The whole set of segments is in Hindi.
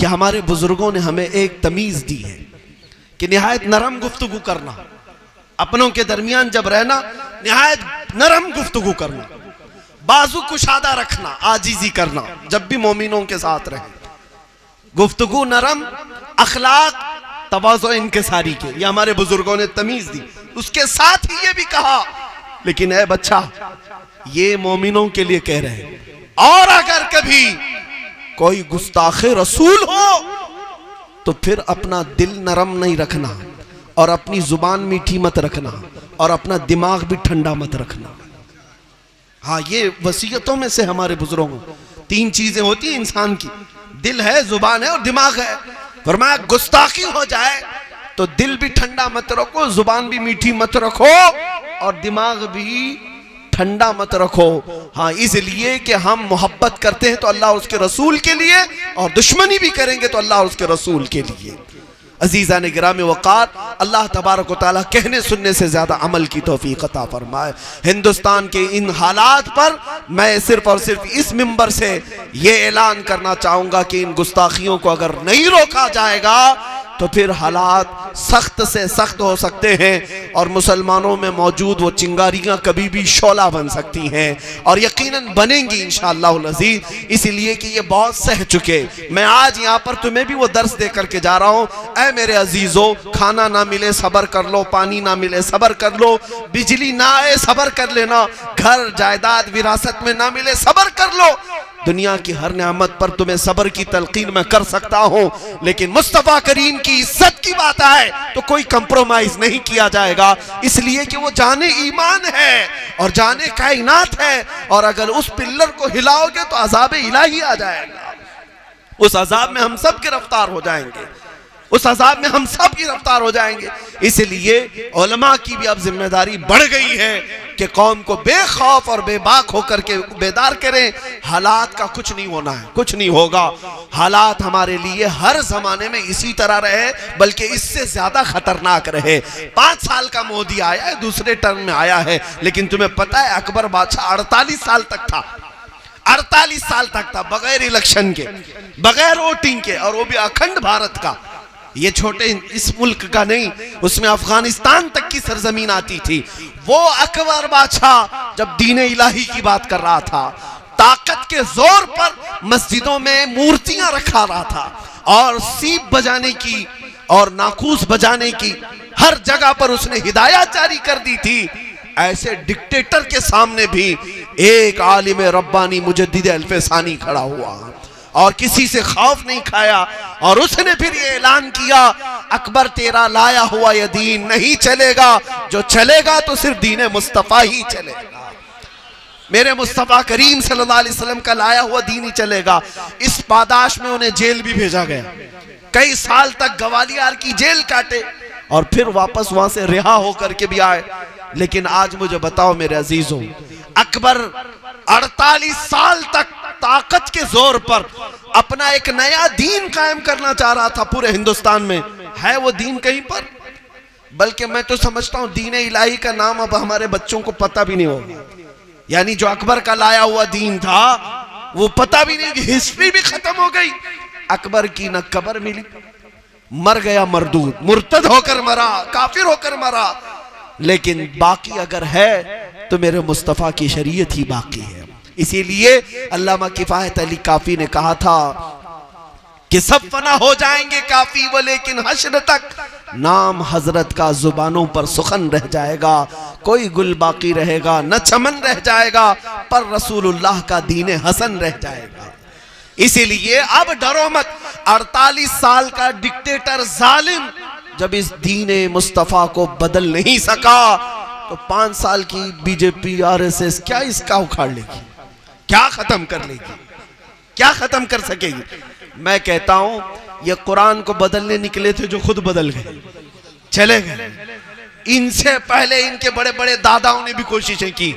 कि हमारे बुजुर्गों ने हमें एक तमीज़ दी है कि निहायत नरम गुफ्तगू करना, अपनों के दरमियान जब रहना निहायत नरम गुफ्तगू करना, बाजू कुशादा रखना, आजीजी करना जब भी मोमिनों के साथ रहे, गुफ्तगू नरम, अखलाक तवाज़ो इनकिसारी के, ये हमारे बुजुर्गों ने तमीज़ दी। उसके साथ ही ये भी कहा, लेकिन ए बच्चा ये मोमिनों के लिए कह रहे हैं, और अगर कभी कोई गुस्ताखे रसूल हो तो फिर अपना दिल नरम नहीं रखना और अपनी जुबान मीठी मत रखना और अपना दिमाग भी ठंडा मत रखना। हाँ, ये वसीयतों में से हमारे बुजुर्गों, 3 चीजें होती हैं इंसान की, दिल है, जुबान है और दिमाग है। फरमाया गुस्ताखी हो जाए तो दिल भी ठंडा मत रखो, जुबान भी मीठी मत रखो और दिमाग भी ठंडा मत रखो। हाँ, इसलिए कि हम मोहब्बत करते हैं तो अल्लाह और उसके रसूल के लिए, और दुश्मनी भी करेंगे तो अल्लाह और उसके रसूल के लिए। अजीज़ा ने गिरामी वक़ार, अल्लाह तबारक व तआला कहने सुनने से ज़्यादा अमल की तौफीक अता फरमाए। हिंदुस्तान के इन हालात पर मैं सिर्फ और सिर्फ इस मिंबर से ये ऐलान करना चाहूँगा कि इन गुस्ताखियों को अगर नहीं रोका जाएगा तो फिर हालात सख्त से सख्त हो सकते हैं और मुसलमानों में मौजूद वो चिंगारियाँ कभी भी शोला बन सकती हैं और यकीनन बनेंगी इंशाअल्लाह अज़ीज़, इसलिए कि ये बहुत सह चुके। मैं आज यहाँ पर तुम्हें भी वो दर्स दे करके जा रहा हूँ, ऐ मेरे अजीज़ों, खाना ना मिले सब्र कर लो, पानी ना मिले सब्र कर लो, बिजली ना आए सब्र कर लेना, घर जायदाद विरासत में ना मिले सब्र कर लो। दुनिया की हर नेमत पर तुम्हें सब्र की तलकीन मैं कर सकता हूं, लेकिन मुस्तफा करीम की इज्जत की बात आए तो कोई कंप्रोमाइज नहीं किया जाएगा, इसलिए कि वो जाने ईमान है और जाने कायनात है, और अगर उस पिल्लर को हिलाओगे तो अजाब इलाही आ जाएगा। उस अजाब में हम सब गिरफ्तार हो जाएंगे, उस अजाब में हम सब गिरफ्तार हो जाएंगे। इसलिए उलमा की भी अब जिम्मेदारी बढ़ गई है कि कौम को बेखौफ और बेबाक होकर के बेदार करें। हालात का कुछ नहीं होना है, कुछ नहीं होगा। हालात हमारे लिए हर जमाने में इसी तरह रहे, बल्कि इससे ज्यादा खतरनाक रहे। 5 साल का मोदी आया है, दूसरे टर्म में आया है, लेकिन तुम्हें पता है अकबर बादशाह 48 साल तक था, 48 साल तक था, बगैर इलेक्शन के, बगैर वोटिंग के, और वो भी अखंड भारत का, ये छोटे इस मुल्क का नहीं, उसमें अफगानिस्तान तक की सरजमीन आती थी। वो अकबर बादशाह जब दीन इलाही की बात कर रहा था, ताकत के जोर पर मस्जिदों में मूर्तियां रखा रहा था और सीप बजाने की और नाकूस बजाने की हर जगह पर उसने हिदायत जारी कर दी थी। ऐसे डिक्टेटर के सामने भी एक आलिम रब्बानी मुजद्दिद अल्फसानी खड़ा हुआ और किसी से खौफ नहीं खाया, और उसने फिर ये ऐलान किया, अकबर तेरा लाया हुआ यह दीन नहीं चलेगा, जो चलेगा तो सिर्फ दीन मुस्तफ़ा ही चलेगा, मेरे मुस्तफ़ा करीम सल्लल्लाहु अलैहि वसल्लम का लाया हुआ दीन ही चलेगा। इस पादाश में उन्हें जेल भी भेजा गया, कई साल तक ग्वालियर की जेल काटे और फिर वापस वहां से रिहा होकर के भी आए। लेकिन आज मुझे बताओ मेरे अजीजों, अकबर 48 साल तक ताकत के जोर पर अपना एक नया दीन कायम करना चाह रहा था पूरे हिंदुस्तान में। है वो दीन कहीं पर? बल्कि मैं तो समझता हूं दीन इलाही का नाम अब हमारे बच्चों को पता भी नहीं होगा, यानी जो अकबर का लाया हुआ दीन था वो पता भी नहीं, हिस्ट्री भी खत्म हो गई। अकबर की न कब्र मिली, मर गया मरदूद, मुर्तद होकर मरा, काफिर होकर मरा। लेकिन बाकी अगर है तो मेरे मुस्तफ़ा की शरीयत ही बाकी है। इसीलिए अल्लामा किफायत अली काफी ने कहा था कि सब फना हो जाएंगे काफी वो, लेकिन हश्र तक नाम हजरत का जुबानों पर सुखन रह जाएगा, कोई गुल बाकी रहेगा न चमन रह जाएगा, पर रसूलुल्लाह का दीन हसन रह जाएगा। इसीलिए अब डरो मत। 48 साल का डिक्टेटर जालिम जब इस दीन मुस्तफ़ा को बदल नहीं सका तो 5 साल की बीजेपी आरएसएस क्या इसका उखाड़ लेगी, क्या खत्म कर लेगी, क्या खत्म कर सकेगी? मैं कहता हूं ये कुरान को बदलने निकले थे जो खुद बदल गए, चले गए। इनसे पहले इनके बड़े बड़े दादाओं ने भी कोशिशें की,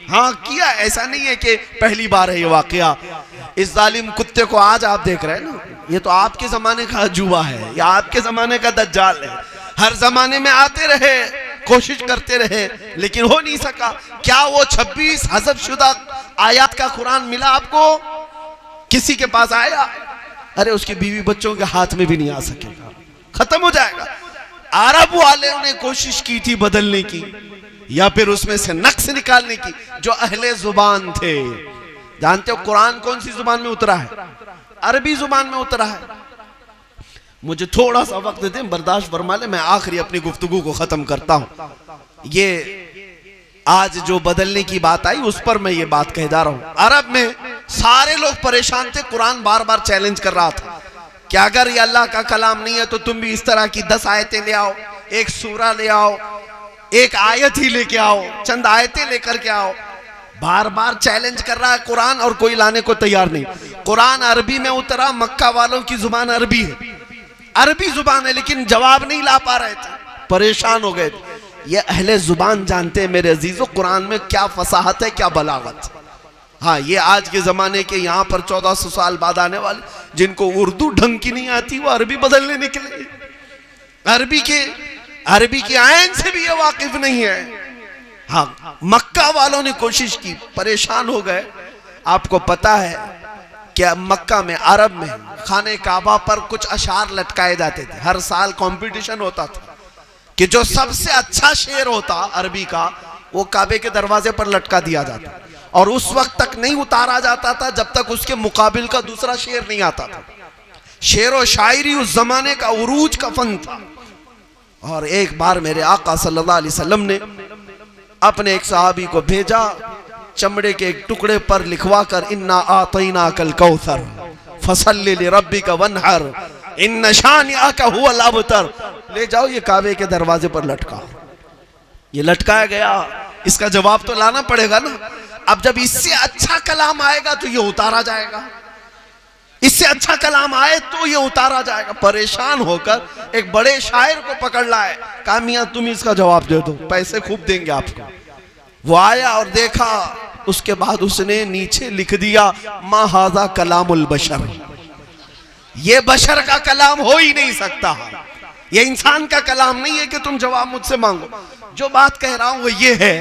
हाँ किया, ऐसा नहीं है कि पहली बार है ये वाकया। इस जालिम कुत्ते को आज आप देख रहे हैं ना, ये तो आपके जमाने का अजूबा है, या आपके जमाने का दज्जाल है। हर जमाने में आते रहे, कोशिश करते रहे, लेकिन हो नहीं सका। क्या वो 26 हज़फ शुदा आयत का कुरान मिला आपको? किसी के पास आया? अरे उसके बीवी बच्चों के हाथ में भी नहीं आ सकेगा, खत्म हो जाएगा। अरब वाले ने कोशिश की थी बदलने की या फिर उसमें से नक्स निकालने की, जो अहले जुबान थे। जानते हो कुरान कौन सी जुबान में उतरा है? अरबी जुबान में उतरा है। मुझे थोड़ा सा वक्त दें, बर्दाश्त फरमा ले, मैं आखिरी अपनी गुफ्तगू को खत्म करता हूं। ये आज जो बदलने की बात आई उस पर मैं ये बात कह जा रहा हूं। अरब में सारे लोग परेशान थे, कुरान बार बार चैलेंज कर रहा था कि अगर ये अल्लाह का कलाम नहीं है तो तुम भी इस तरह की 10 आयतें ले आओ, एक सूरा ले आओ, एक आयत ही लेके आओ, चंद आयतें लेकर के आओ। बार बार चैलेंज कर रहा है कुरान और कोई लाने को तैयार नहीं। कुरान अरबी में उतरा, मक्का वालों की जुबान अरबी है, अरबी जुबान है, लेकिन जवाब नहीं ला पा रहे थे, परेशान हो गए। ये अहले जुबान जानते हैं मेरे अजीजों कुरान में क्या फसाहत है, क्या बलागत। हाँ, ये आज के जमाने के यहाँ पर 1400 साल बाद आने वाले जिनको उर्दू ढंग की नहीं आती वो अरबी बदलने निकले, अरबी के आयन से भी ये वाकिफ नहीं है। हाँ, मक्का वालों ने कोशिश की, परेशान हो गए। आपको पता है कि मक्का में, अरब में खाने काबा पर कुछ अशार लटकाए जाते थे। हर साल कंपटीशन होता था कि जो सबसे अच्छा शेर होता अरबी का वो काबे के दरवाजे पर लटका दिया जाता, और उस वक्त तक नहीं उतारा जाता था जब तक उसके मुकाबिल का दूसरा शेर नहीं आता था। शेर और शायरी उस जमाने का उरूज का फन था। और एक बार मेरे आका सल्लल्लाहु अलैहि वसल्लम ने अपने एक सहाबी को भेजा, चमड़े के एक टुकड़े पर लिखवा कर, इन्ना आतैना कल कौसर फसल्लि लिरब्बिका वन्हर इन्न शानिअका हुवल अबतर, ले जाओ ये काबे के दरवाजे पर लटका। ये लटकाया गया, इसका जवाब तो लाना पड़ेगा ना। अब जब इससे अच्छा कलाम आएगा तो ये उतारा जाएगा, इससे अच्छा कलाम आए तो ये उतारा जाएगा। परेशान होकर एक बड़े शायर को पकड़ लाए, कहा मियां तुम इसका जवाब दे दो, पैसे खूब देंगे आपको। वो आया और देखा, उसके बाद उसने नीचे लिख दिया, मा हाजा कलामुल बशर, ये बशर का कलाम हो ही नहीं सकता, ये इंसान का कलाम नहीं है कि तुम जवाब मुझसे मांगो। जो बात कह रहा हूं वो ये है